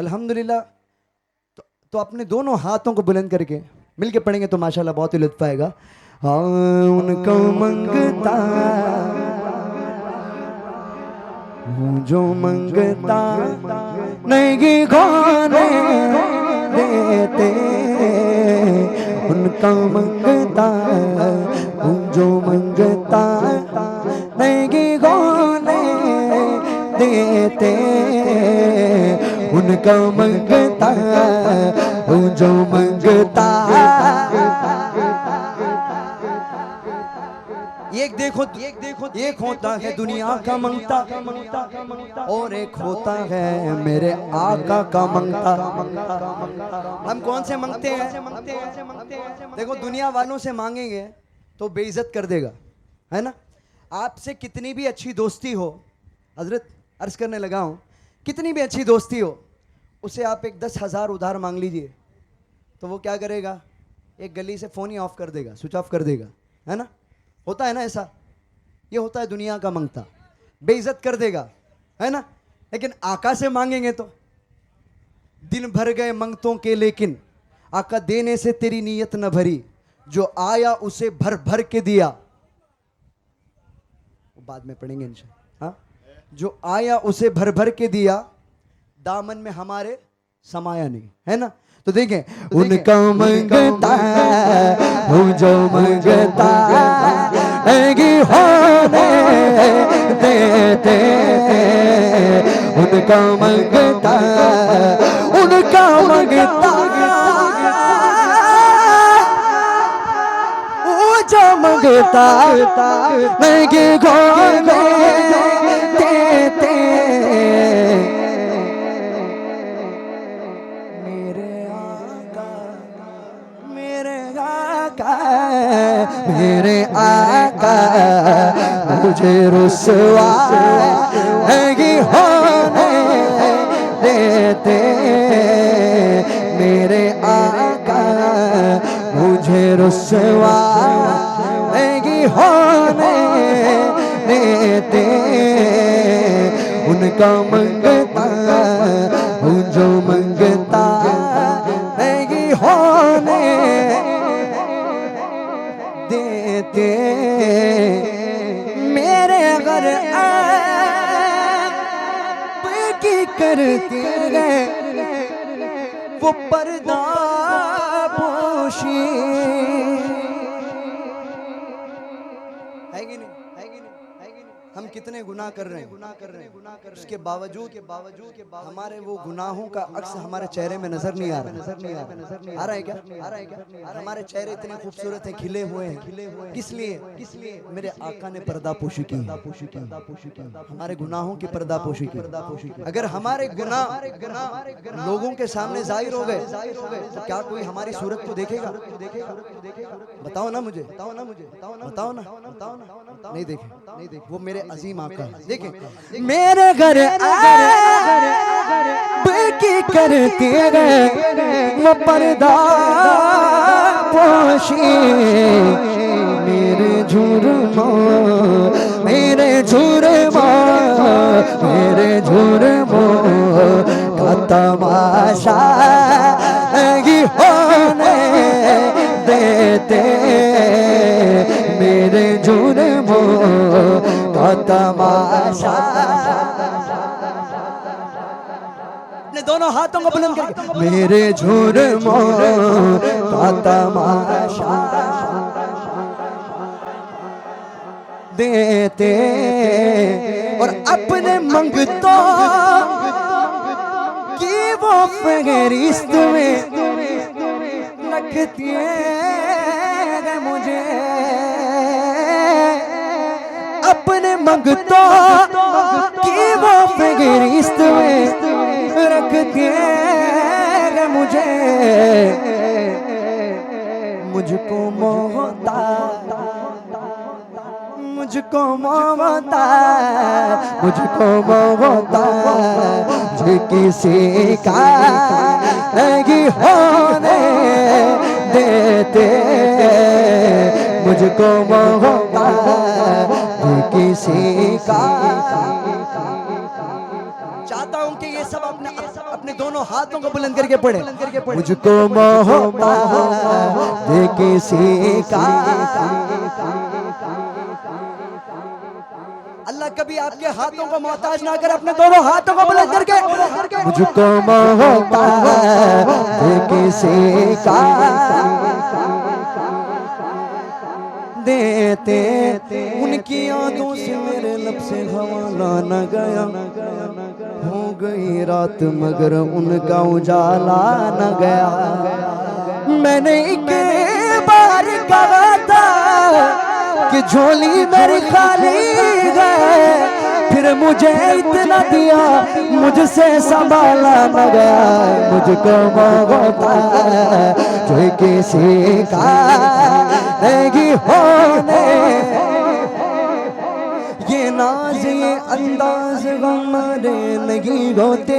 अल्हम्दुलिल्लाह। तो अपने दोनों हाथों को बुलंद करके मिलके पढ़ेंगे तो माशाल्लाह बहुत ही लुत्फ आएगा। हाँ उनको मंगता हूँ जो मंगता नहीं खोने देते, उनका मंगता हूँ जो मंगता नहीं खोने देते, उनका मंगता हूँ जो मंगता। एक होता है दुनिया का मंगता और एक होता है मेरे आका का मंगता। हम कौन से मंगते हैं? देखो दुनिया वालों से मांगेंगे तो बेइज्जत कर देगा, है ना। आपसे कितनी भी अच्छी दोस्ती हो, हजरत अर्ज करने लगा हूं, कितनी भी अच्छी दोस्ती हो, उसे आप एक 10,000 उधार मांग लीजिए तो वो क्या करेगा? एक गली से फ़ोन ही ऑफ कर देगा, स्विच ऑफ कर देगा, है ना। होता है ना ऐसा। ये होता है दुनिया का मंगता, बेइज्जत कर देगा, है ना। लेकिन आका से मांगेंगे तो दिन भर गए मंगतों के, लेकिन आका देने से तेरी नीयत न भरी, जो आया उसे भर भर के दिया। वो बाद में पढ़ेंगे इंशाअल्लाह। हाँ, जो आया उसे भर भर के दिया, दामन में हमारे समाया नहीं, है ना। तो देखें, उनका मंगता हूँ जो मंगता नहीं होने देते, उनका मंगता उनका मंगता वो जो मंगता नहीं होने देते। मेरे आका मुझे रुसवा नहीं होने देते, मेरे आका मुझे रुसवा नहीं होने देते, उनका मंगता हूँ जो मंगता नहीं होने देते। मेरे घर की करते गए वो पर्दा पोशी, है कि नहीं? हम कितने गुनाह कर रहे हैं, उसके बावजूद हमारे वो गुनाहों का अक्स हमारे चेहरे में नजर नहीं आ रहा। आ रहा है क्या? हमारे चेहरे इतने खूबसूरत हैं, खिले हुए हैं, किस लिए? मेरे आका ने पर्दा पोशी की, हमारे गुनाहों की पर्दा पोशी की। अगर हमारे गुनाह लोगों के सामने जाहिर हो गए तो क्या कोई हमारी सूरत को देखेगा? बताओ ना मुझे, बताओ ना। नहीं देखे। वो मेरे अजीम आका देखें, मेरे घर की करते गए वो पर्दा पोशी, मेरे झुरमा का तमाशा नहीं होने देते, मेरे जुर्मों का तमाशा। अपने दोनों हाथों को बुलंद करके, मेरे जुर्मों का तमाशा देते, और अपने मंगतों की वो फहरिस्त में रखती है मुझे, अपने मंगतों की वो फहरिस्त में रखती है मुझे, मुझको मोहता जो किसी का नहीं होने देते, मुझको मोहता जो किसी का। चाहता हूं कि ये सब अपने अपने दोनों हाथों को बुलंद करके पढ़े, मुझको मोहब्बत दे किसी का। अल्लाह कभी आपके हाथों को मोहताज ना करे, अपने दोनों हाथों को बुलंद करके, मुझको मोहब्बत दे किसी का देते, उनकी यादों से मेरे लब से हवाला न गया, हो गई रात मगर उनका उजाला न गया। मैंने एक बार कहा था कि झोली मेरी खाली है, फिर मुझे इतना दिया मुझसे संभाला न गया। मुझको मोहब्बत जो किसी का नहीं होने, ये नाज ये अंदाज हमारे नहीं होते,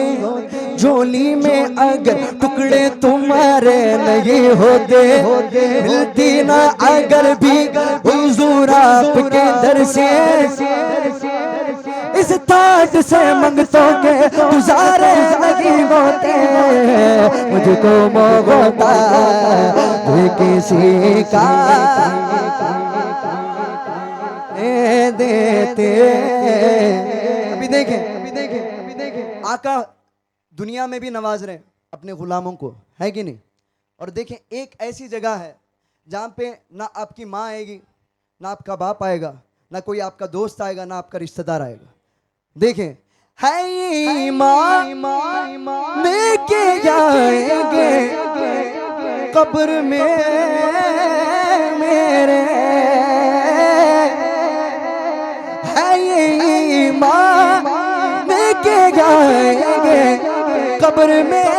झोली में अगर टुकड़े तुम्हारे नहीं होते, मिलती ना अगर भी हुजूर आपके दर से, इस ताज से मंगतों के गुजारे नहीं होते। मुझको मोहब्बत किसी का देते। अभी देखें आका दुनिया में भी नवाज रहे अपने गुलामों को, है कि नहीं? और देखें एक ऐसी जगह है जहाँ पे ना आपकी माँ आएगी, ना आपका बाप आएगा, ना कोई आपका दोस्त आएगा, ना आपका रिश्तेदार आएगा। देखें है माँ लेके जाएंगे कब्र में मेरे, है माँ लेके जाएंगे कब्र में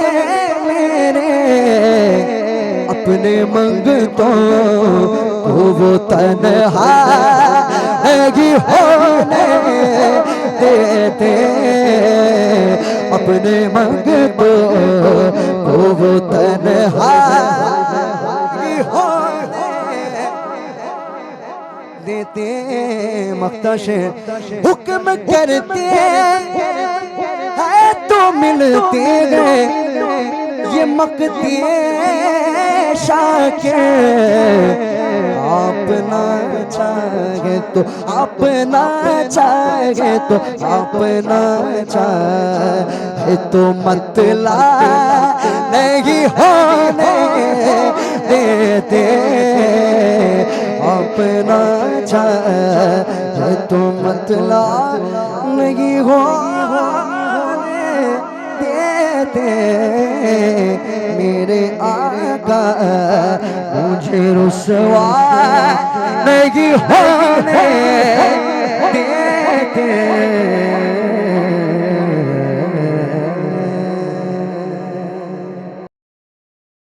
मेरे, अपने मंगतों को वो तन्हा होने देते, अपने मंगतों को वो तन्हा होने देते। मख्तशे हुक्म करते हैं तो मिलते हैं, ये मकते शाके अपना चाहे तो अपना चाहे तो अपना चाहे तो मतला नहीं होने देते, अपना चाहे तो मतला नहीं होने देते। मेरे आका मुझे रुसवा नहीं होने